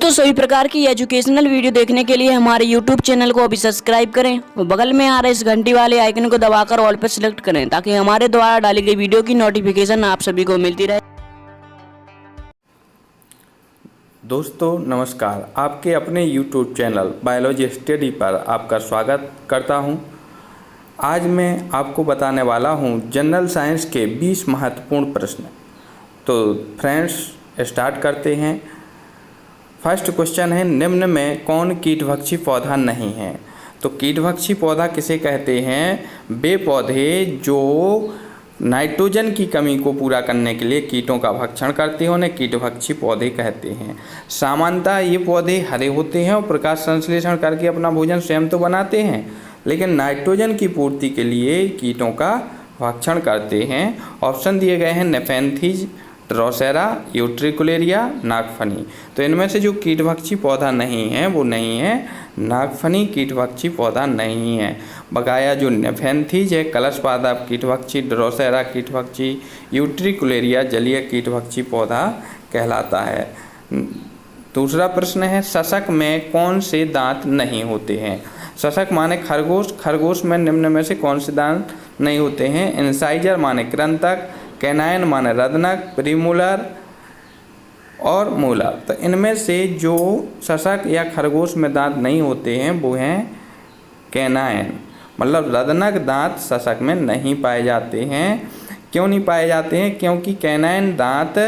दोस्तों सभी प्रकार की एजुकेशनल वीडियो देखने के लिए हमारे YouTube चैनल को अभी सब्सक्राइब करें और बगल में आ रहे इस घंटी वाले आइकन को दबाकर ऑल पर सिलेक्ट करें ताकि हमारे द्वारा डाली गई वीडियो की नोटिफिकेशन आप सभी को मिलती रहे। दोस्तों नमस्कार, आपके अपने YouTube चैनल बायोलॉजी स्टडी पर आपका स्वागत करता हूं। आज मैं आपको बताने वाला हूं जनरल साइंस के 20 महत्वपूर्ण प्रश्न। तो फ्रेंड्स स्टार्ट करते हैं। फर्स्ट क्वेश्चन है, निम्न में कौन कीटभक्षी पौधा नहीं है? तो कीटभक्षी पौधा किसे कहते हैं? वे पौधे जो नाइट्रोजन की कमी को पूरा करने के लिए कीटों का भक्षण करते हैं, उन्हें कीटभक्षी पौधे कहते हैं। सामान्यतः ये पौधे हरे होते हैं और प्रकाश संश्लेषण करके अपना भोजन स्वयं तो बनाते हैं, लेकिन नाइट्रोजन की पूर्ति के लिए कीटों का भक्षण करते हैं। ऑप्शन दिए गए हैं नेफेंथीज, ड्रोसेरा, यूट्रिकुलेरिया, नागफनी। तो इनमें से जो कीटभक्षी पौधा नहीं है वो नहीं है नागफनी कीटभक्षी पौधा नहीं है। बकाया जो नेफेंथीज है कलश पादप कीटभक्षी, ड्रोसेरा कीटभक्षी, यूट्रिकुलेरिया जलीय कीटभक्षी पौधा कहलाता है। दूसरा प्रश्न है, शशक में कौन से दांत नहीं होते हैं? शशक माने खरगोश, खरगोश में निम्न में से कौन से दांत नहीं होते हैं? इंसाइजर माने कृंतक, कैनाइन माने रदनक, प्रीमोलर और मोलर। तो इनमें से जो शशक या खरगोश में दांत नहीं होते हैं वो हैं कैनाइन, मतलब रदनक दांत शशक में नहीं पाए जाते हैं। क्यों नहीं पाए जाते हैं? क्योंकि कैनाइन दांत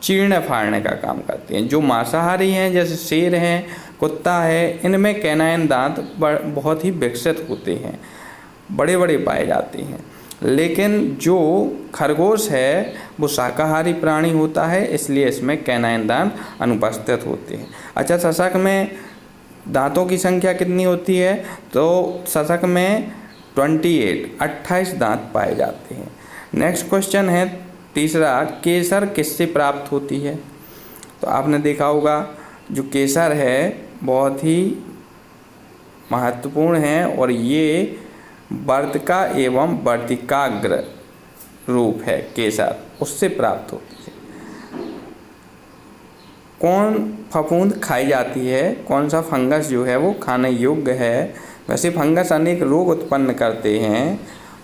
चीरने फाड़ने का काम करते हैं। जो मांसाहारी हैं जैसे शेर हैं, कुत्ता है, इनमें कैनाइन दांत बहुत ही विकसित होते हैं, बड़े बड़े पाए जाते हैं। लेकिन जो खरगोश है वो शाकाहारी प्राणी होता है, इसलिए इसमें कैनाइन दांत अनुपस्थित होते हैं। अच्छा, शशक में दांतों की संख्या कितनी होती है? तो शशक में 28 दांत पाए जाते हैं। नेक्स्ट क्वेश्चन है तीसरा, केसर किससे प्राप्त होती है? तो आपने देखा होगा जो केसर है बहुत ही महत्वपूर्ण है और ये वर्तिका एवं वर्तिकाग्र रूप है केसर, उससे प्राप्त होती है। कौन फफूंद खाई जाती है? कौन सा फंगस जो है वो खाने योग्य है? वैसे फंगस अनेक रोग उत्पन्न करते हैं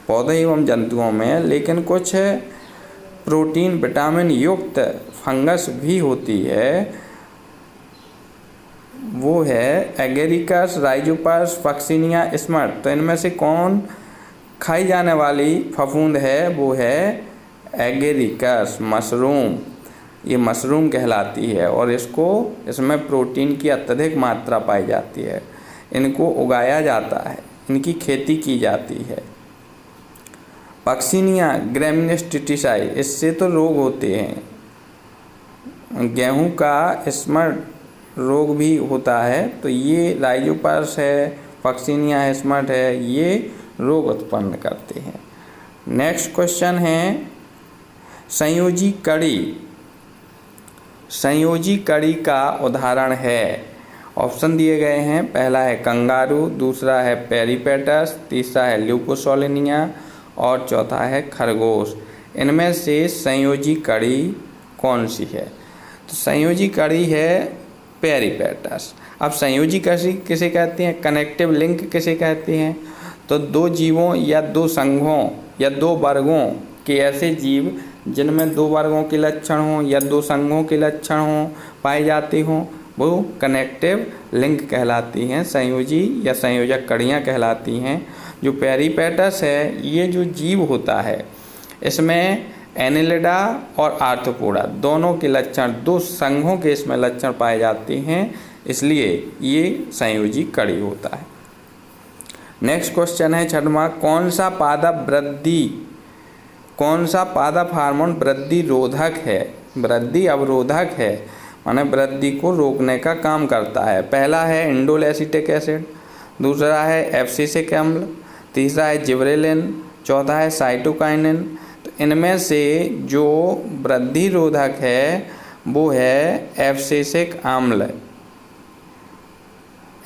पौधे एवं जंतुओं में, लेकिन कुछ प्रोटीन विटामिन युक्त फंगस भी होती है, वो है एगेरिकस, राइजोपस, पक्सिनिया, स्मर्ट। तो इनमें से कौन खाई जाने वाली फफूंद है? वो है एगेरिकस, मशरूम। ये मशरूम कहलाती है और इसमें प्रोटीन की अत्यधिक मात्रा पाई जाती है। इनको उगाया जाता है, इनकी खेती की जाती है। पक्सिनिया ग्रेमिनेस्टिटिसाई, इससे तो रोग होते हैं, गेहूं का स्मर्ट रोग भी होता है। तो ये राइजोपस है, पक्सिनिया है, स्मर्ट है, ये रोग उत्पन्न करते हैं। नेक्स्ट क्वेश्चन है, संयोजी कड़ी, संयोजी कड़ी का उदाहरण है? ऑप्शन दिए गए हैं, पहला है कंगारू, दूसरा है पेरिपेटस, तीसरा है ल्यूकोसोलिनिया और चौथा है खरगोश। इनमें से संयोजी कड़ी कौन सी है? तो संयोजी कड़ी है पेरिपेटस। अब संयोजी कड़ी किसे कहते हैं? कनेक्टिव लिंक किसे कहते हैं? तो दो जीवों या दो संघों या दो वर्गों के ऐसे जीव जिनमें दो वर्गों के लक्षण हों या दो संघों के लक्षण हों पाए जाते हों, वो कनेक्टिव लिंक कहलाती हैं, संयोजी या संयोजक कड़ियाँ कहलाती हैं। जो पेरिपेटस है ये जो जीव होता है इसमें एनिलिडा और आर्थ्रोपोडा दोनों के लक्षण, दो संघों के इसमें लक्षण पाए जाते हैं, इसलिए ये संयोजी कड़ी होता है। नेक्स्ट क्वेश्चन है छठवां, कौन सा पादप हार्मोन वृद्धि रोधक है? वृद्धि अवरोधक है, माने वृद्धि को रोकने का काम करता है। पहला है इंडोल एसिटिक एसिड, दूसरा है एब्सिसिक अम्ल, तीसरा है जिबरेलिन, चौथा है साइटोकाइनिन। तो इनमें से जो वृद्धि रोधक है वो है एब्सिसिक अम्ल।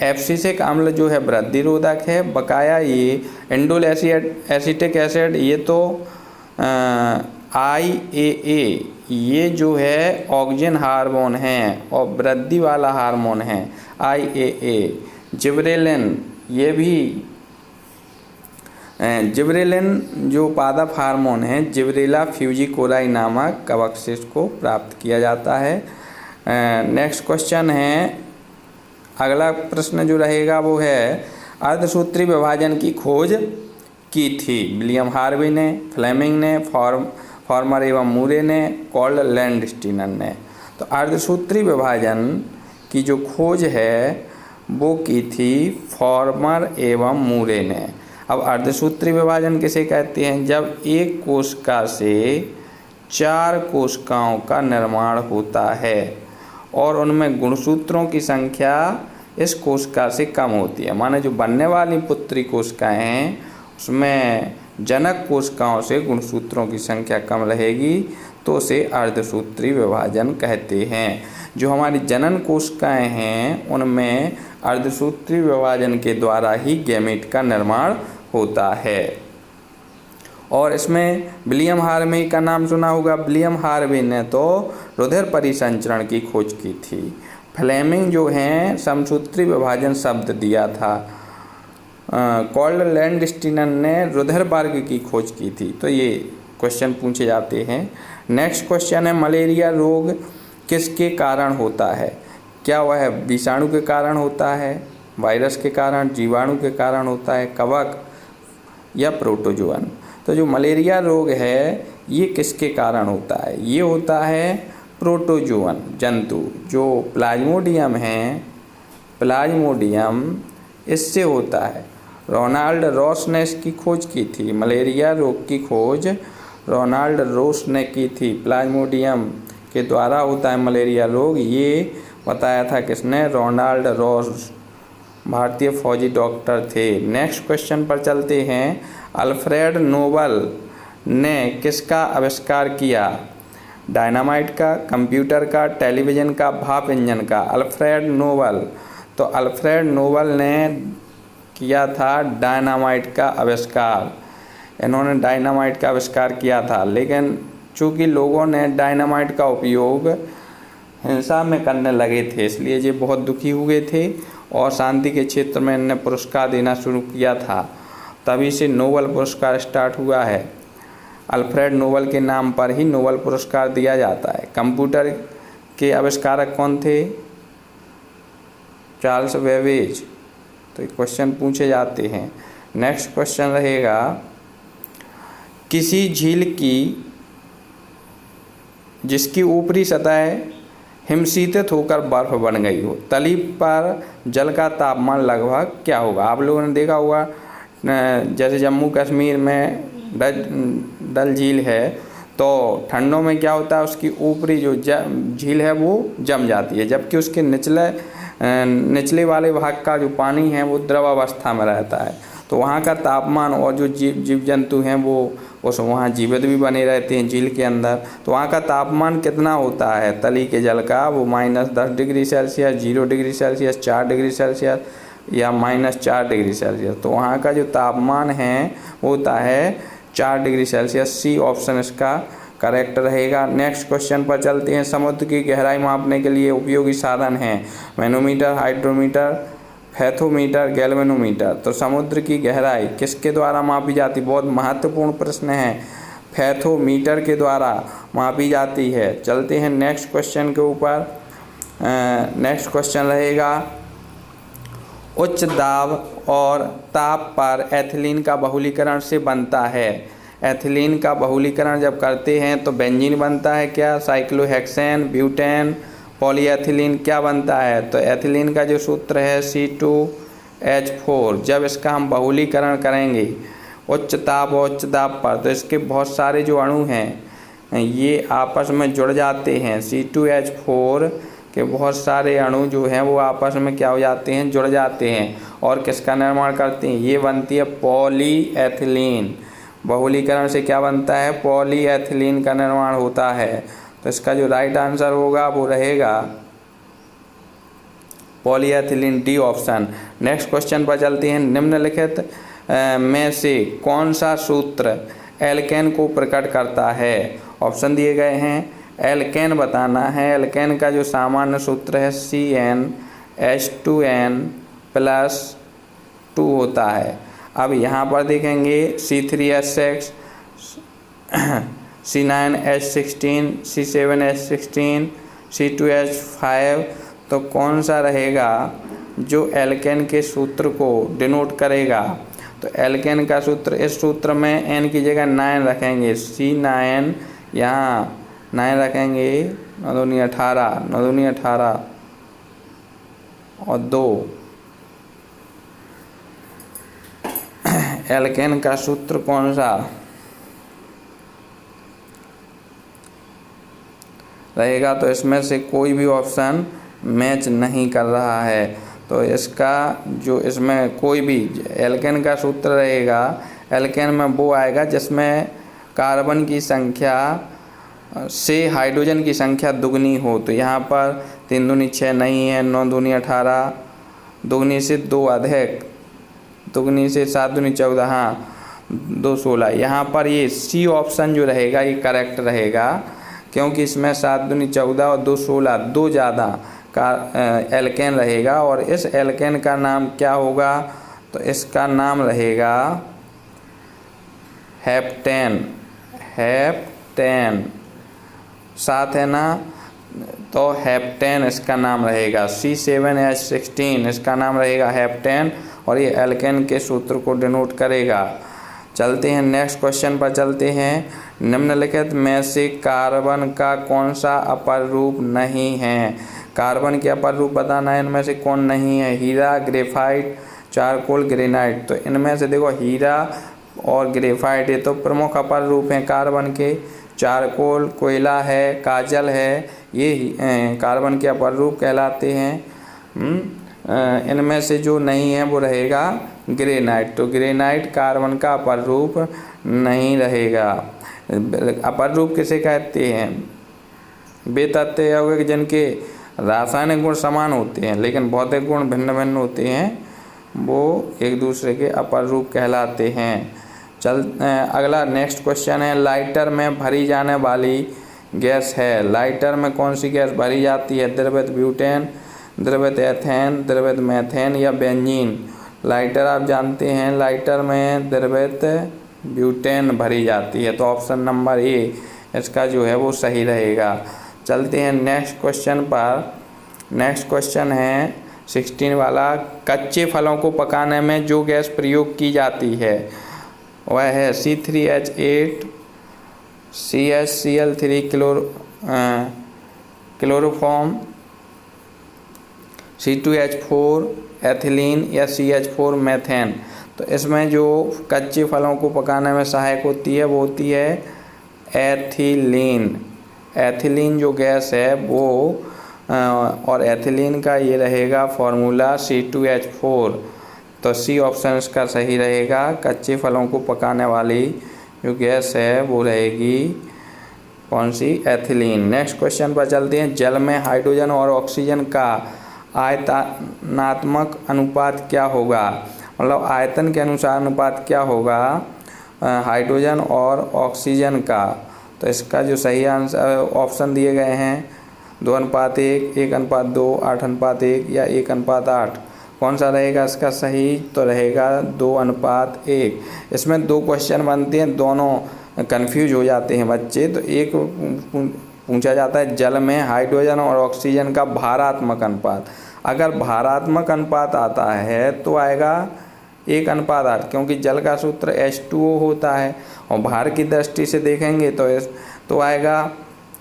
एब्सिसिक अम्ल जो है वृद्धि रोधक है। बकाया ये इंडोल एसिटिक एसिड ये तो IAA ये जो है ऑक्सीजन हार्मोन है और वृद्धि वाला हार्मोन है IAA। जिबरेलिन ये भी जिबरेलिन जो पादप हार्मोन है जिबरेला फ्यूजिकोलाई नामक कवक से इसको प्राप्त किया जाता है। नेक्स्ट क्वेश्चन है, अगला प्रश्न जो रहेगा वो है अर्धसूत्री विभाजन की खोज की थी विलियम हार्वी ने, फ्लेमिंग ने, फॉर्मर एवं मूरे ने, कॉल्ड लैंडस्टीनर ने। तो अर्धसूत्री विभाजन की जो खोज है वो की थी फॉर्मर एवं मूरे ने। अब अर्धसूत्री विभाजन किसे कहते हैं? जब एक कोशिका से 4 कोशिकाओं का निर्माण होता है और उनमें गुणसूत्रों की संख्या इस कोशिका से कम होती है। माने जो बनने वाली पुत्री कोशिकाएं हैं उसमें जनक कोशिकाओं से गुणसूत्रों की संख्या कम रहेगी तो उसे अर्धसूत्री विभाजन कहते हैं। जो हमारी जनन कोशिकाएं हैं उनमें अर्धसूत्री विभाजन के द्वारा ही गैमेट का निर्माण होता है। और इसमें विलियम हार्वी का नाम सुना होगा। विलियम हार्वी ने तो रुधिर परिसंचरण की खोज की थी। फ्लेमिंग जो हैं समसूत्री विभाजन शब्द दिया था। कॉल्ड लैंडस्टीनर ने रुधिर वर्ग की खोज की थी। तो ये क्वेश्चन पूछे जाते हैं। नेक्स्ट क्वेश्चन है, मलेरिया रोग किसके कारण होता है? क्या वह विषाणु के कारण होता है, वायरस के कारण, जीवाणु के कारण होता है, कवक या प्रोटोजोअन? तो जो मलेरिया रोग है ये किसके कारण होता है? ये होता है प्रोटोजोअन जंतु जो प्लाज्मोडियम हैं, प्लाज्मोडियम इससे होता है। रोनाल्ड रॉस ने इसकी खोज की थी। मलेरिया रोग की खोज रोनाल्ड रॉस ने की थी। प्लाज्मोडियम के द्वारा होता है मलेरिया रोग, ये बताया था किसने? रोनाल्ड रॉस, भारतीय फौजी डॉक्टर थे। नेक्स्ट क्वेश्चन पर चलते हैं। अल्फ्रेड नोबल ने किसका आविष्कार किया? डायनामाइट का, कंप्यूटर का, टेलीविज़न का, भाप इंजन का? Alfred Nobel. तो अल्फ्रेड नोबल ने किया था डायनामाइट का आविष्कार। इन्होंने डायनामाइट का आविष्कार किया था, लेकिन चूँकि लोगों ने डायनामाइट का उपयोग हिंसा में करने लगे थे इसलिए ये बहुत दुखी हुए थे और शांति के क्षेत्र में इन्हें पुरस्कार देना शुरू किया था। तभी से नोबल पुरस्कार स्टार्ट हुआ है। अल्फ्रेड नोबल के नाम पर ही नोबल पुरस्कार दिया जाता है। कंप्यूटर के आविष्कारक कौन थे? Charles Babbage. तो ये क्वेश्चन पूछे जाते हैं। नेक्स्ट क्वेश्चन रहेगा, किसी झील की जिसकी ऊपरी सतह हिमशीतित होकर बर्फ बन गई हो, तली पर जल का तापमान लगभग क्या होगा? आप लोगों ने देखा होगा जैसे जम्मू कश्मीर में डल झील है तो ठंडों में क्या होता है, उसकी ऊपरी जो झील है वो जम जाती है, जबकि उसके निचले वाले भाग का जो पानी है वो द्रव अवस्था में रहता है। तो वहाँ का तापमान और जो जीव जंतु हैं वो उस वहाँ जीवित भी बने रहते हैं झील के अंदर। तो वहाँ का तापमान कितना होता है तली के जल का? वो -10 degree Celsius, 0 degree Celsius, 4 degree Celsius या -4 डिग्री सेल्सियस। तो वहाँ का जो तापमान है वो होता है 4 डिग्री सेल्सियस। सी ऑप्शन इसका करेक्ट रहेगा। नेक्स्ट क्वेश्चन पर चलते हैं। समुद्र की गहराई मापने के लिए उपयोगी साधन हैं मैनोमीटर, हाइड्रोमीटर, फैथोमीटर, गैल्वेनोमीटर। तो समुद्र की गहराई किसके द्वारा मापी जाती? बहुत महत्वपूर्ण प्रश्न है। फैथोमीटर के द्वारा मापी जाती है। चलते हैं नेक्स्ट क्वेश्चन के ऊपर। नेक्स्ट क्वेश्चन रहेगा, उच्च दाब और ताप पर एथिलीन का बहुलीकरण से बनता है। एथिलीन का बहुलीकरण जब करते हैं तो बेंजीन बनता है क्या? साइक्लोहेक्सेन, ब्यूटेन, पॉलीएथिलीन क्या बनता है? तो एथिलीन का जो सूत्र है C2H4। जब इसका हम बहुलीकरण करेंगे उच्च ताप और उच्च दाब पर तो इसके बहुत सारे जो अणु हैं ये आपस में जुड़ जाते हैं। C2H4 के बहुत सारे अणु जो हैं वो आपस में क्या हो जाते हैं? जुड़ जाते हैं और किसका निर्माण करते हैं? ये बनती है पॉलीएथिलीन। बहुलीकरण से क्या बनता है? पॉलीएथिलीन का निर्माण होता है। तो इसका जो राइट आंसर होगा वो रहेगा polyethylene, D option. Next question पर चलते हैं। निम्नलिखित में से कौन सा सूत्र एल्केन को प्रकट करता है? ऑप्शन दिए गए हैं। एल्केन बताना है। एल्केन का जो सामान्य सूत्र है CnH2n+2 होता है। अब यहाँ पर देखेंगे C3H6, C9H16, C7H16, C2H5, तो कौन सा रहेगा जो एल्केन के सूत्र को डिनोट करेगा? तो एल्केन का सूत्र, इस सूत्र में n की जगह 9 रखेंगे, C9, यहाँ 9 रखेंगे, 9 दूनी 18, 9 दूनी 18 और 2। एल्केन का सूत्र कौन सा रहेगा? तो इसमें से कोई भी ऑप्शन मैच नहीं कर रहा है। तो इसका जो इसमें कोई भी एल्केन का सूत्र रहेगा, एल्केन में वो आएगा जिसमें कार्बन की संख्या से हाइड्रोजन की संख्या दुगनी हो। तो यहाँ पर 3 दूनी 6 नहीं है, 9 दूनी 18, दुगनी से 2 अधिक, दुगनी से 7 दूनी 14, हाँ 2 16। यहाँ पर ये सी ऑप्शन जो रहेगा ये करेक्ट रहेगा, क्योंकि इसमें 7 दूनी 14 और 2 16, 2 ज़्यादा का एल्केन रहेगा। और इस एल्केन का नाम क्या होगा? तो इसका नाम रहेगा हेप्टेन। हेप्टेन 7 है ना, तो हेप्टेन इसका नाम रहेगा। C7H16 इसका नाम रहेगा हेप्टेन, और ये एल्केन के सूत्र को डिनोट करेगा। चलते हैं नेक्स्ट क्वेश्चन पर चलते हैं। निम्नलिखित में से कार्बन का कौन सा अपर रूप नहीं है? कार्बन के अपर रूप बताना है, इनमें से कौन नहीं है? हीरा, ग्रेफाइट, चारकोल, ग्रेनाइट। तो इनमें से देखो हीरा और ग्रेफाइट ये तो प्रमुख अपर रूप हैं कार्बन के। चारकोल कोयला है, काजल है, ये कार्बन के अपर रूप कहलाते हैं। इनमें से जो नहीं है वो रहेगा ग्रेनाइट। तो ग्रेनाइट कार्बन का अपर रूप नहीं रहेगा। अपर रूप किसे कहते हैं? वे तत्व यौगिक जिनके रासायनिक गुण समान होते हैं लेकिन भौतिक गुण भिन्न भिन्न होते हैं, वो एक दूसरे के अपर रूप कहलाते हैं। अगला नेक्स्ट क्वेश्चन है, लाइटर में भरी जाने वाली गैस है। लाइटर में कौन सी गैस भरी जाती है? द्रवित ब्यूटेन, द्रवित एथेन, द्रवित मेथेन या बेंजीन। लाइटर आप जानते हैं, लाइटर में द्रवित ब्यूटेन भरी जाती है। तो ऑप्शन नंबर ए इसका जो है वो सही रहेगा। चलते हैं नेक्स्ट क्वेश्चन पर। नेक्स्ट क्वेश्चन है 16 वाला, कच्चे फलों को पकाने में जो गैस प्रयोग की जाती है वह है C3H8, CHCl3 chloroform, C2H4 ethylene या CH4 मेथेन। तो इसमें जो कच्चे फलों को पकाने में सहायक होती है वो होती है एथिलीन। एथिलीन जो गैस है वो और एथिलीन का ये रहेगा फॉर्मूला C2H4। तो सी ऑप्शन इसका सही रहेगा। कच्चे फलों को पकाने वाली जो गैस है वो रहेगी कौन सी? एथिलीन। नेक्स्ट क्वेश्चन पर चलते हैं। जल में हाइड्रोजन और ऑक्सीजन का आयतनात्मक अनुपात क्या होगा? मतलब आयतन के अनुसार अनुपात क्या होगा हाइड्रोजन और ऑक्सीजन का? तो इसका जो सही आंसर ऑप्शन दिए गए हैं 2:1, 1:2, 8:1 या 1:8। कौन सा रहेगा इसका सही? तो रहेगा 2:1। इसमें 2 क्वेश्चन बनते हैं, दोनों कंफ्यूज हो जाते हैं बच्चे। तो एक पूछा जाता है जल में हाइड्रोजन और ऑक्सीजन का भारात्मक अनुपात। अगर भारात्मक अनुपात आता है तो आएगा 1:8, क्योंकि जल का सूत्र H2O होता है। और भार की दृष्टि से देखेंगे तो आएगा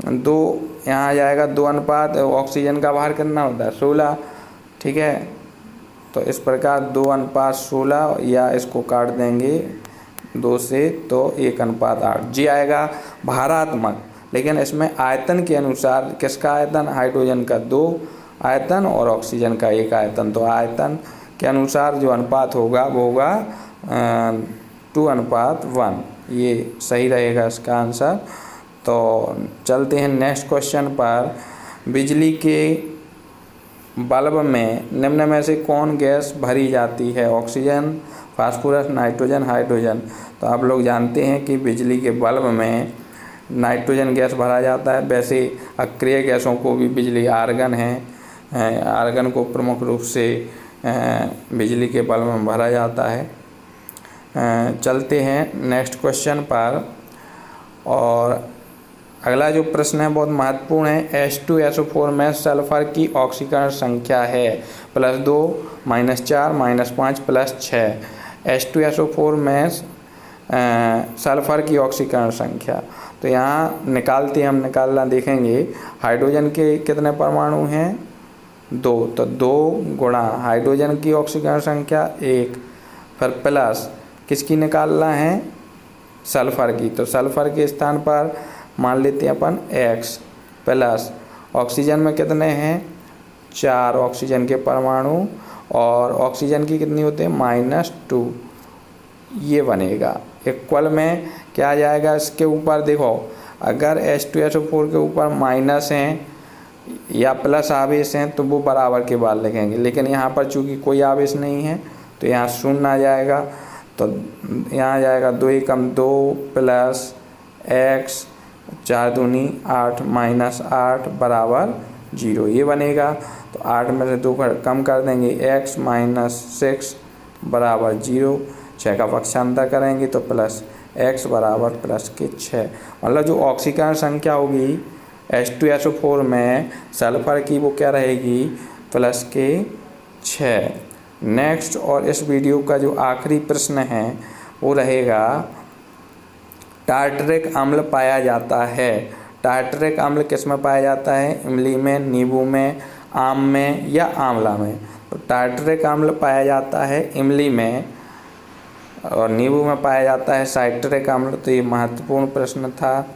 2, यहाँ आ जाएगा 2:, ऑक्सीजन का भार कितना होता है? 16। ठीक है, तो इस प्रकार 2:16 या इसको काट देंगे 2 से तो 1:8 जी आएगा भारात्मक। लेकिन इसमें आयतन के अनुसार किसका आयतन? हाइड्रोजन का 2 आयतन और ऑक्सीजन का 1 आयतन। तो आयतन के अनुसार जो अनुपात होगा वो होगा 2:1। ये सही रहेगा इसका आंसर। तो चलते हैं नेक्स्ट क्वेश्चन पर। बिजली के बल्ब में निम्न में से कौन गैस भरी जाती है? Oxygen, phosphorus, nitrogen, hydrogen. तो आप लोग जानते हैं कि बिजली के बल्ब में नाइट्रोजन गैस भरा जाता है। वैसे अक्रिय गैसों को भी बिजली आर्गन है, आर्गन को प्रमुख रूप से बिजली के बल्ब में भरा जाता है। चलते हैं नेक्स्ट क्वेश्चन पर। और अगला जो प्रश्न है बहुत महत्वपूर्ण है। H2SO4 में सल्फर की ऑक्सीकरण संख्या है +2, -4, -5, +6। H2SO4 में सल्फर की ऑक्सीकरण संख्या, तो यहाँ निकालना देखेंगे। हाइड्रोजन के कितने परमाणु हैं? 2, तो 2 गुणा हाइड्रोजन की ऑक्सीकरण संख्या 1, फिर प्लस किसकी निकालना है? सल्फर की। तो सल्फर के स्थान पर मान लेते हैं अपन X, प्लस ऑक्सीजन में कितने हैं? 4 ऑक्सीजन के परमाणु, और ऑक्सीजन की कितनी होते हैं? -2। ये बनेगा इक्वल में क्या आ जाएगा? इसके ऊपर देखो, अगर H2SO4 के ऊपर माइनस हैं या प्लस आवेश हैं तो वो बराबर के बाद लिखेंगे, लेकिन यहाँ पर चूँकि कोई आवेश नहीं है तो यहाँ शून्य आ जाएगा। तो यहाँ आ जाएगा 2 एकम 2 प्लस X 4 दूनी 8 -8 बराबर 0, ये बनेगा। तो 8 में से 2 कम कर देंगे, X -6 बराबर 0। 6 का पक्षांतर करेंगे तो प्लस X बराबर +6। मतलब जो ऑक्सीकरण संख्या होगी H2SO4 में सल्फर की, वो क्या रहेगी? +6। नेक्स्ट और इस वीडियो का जो आखिरी प्रश्न है वो रहेगा, टार्टरिक अम्ल पाया जाता है। टार्टरिक अम्ल किस में पाया जाता है? इमली में, नींबू में, आम में या आंवला में? तो टार्टरिक अम्ल पाया जाता है इमली में, और नींबू में पाया जाता है साइट्रिक अम्ल। तो ये महत्वपूर्ण प्रश्न था,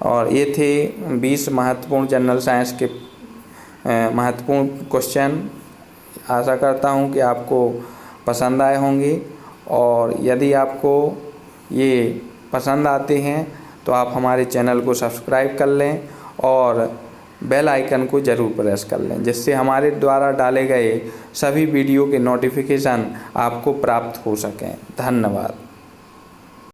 और ये थे 20 महत्वपूर्ण जनरल साइंस के महत्वपूर्ण क्वेश्चन। आशा करता हूँ कि आपको पसंद आए होंगे, और यदि आपको ये पसंद आते हैं तो आप हमारे चैनल को सब्सक्राइब कर लें और बेल आइकन को ज़रूर प्रेस कर लें, जिससे हमारे द्वारा डाले गए सभी वीडियो के नोटिफिकेशन आपको प्राप्त हो सकें। धन्यवाद।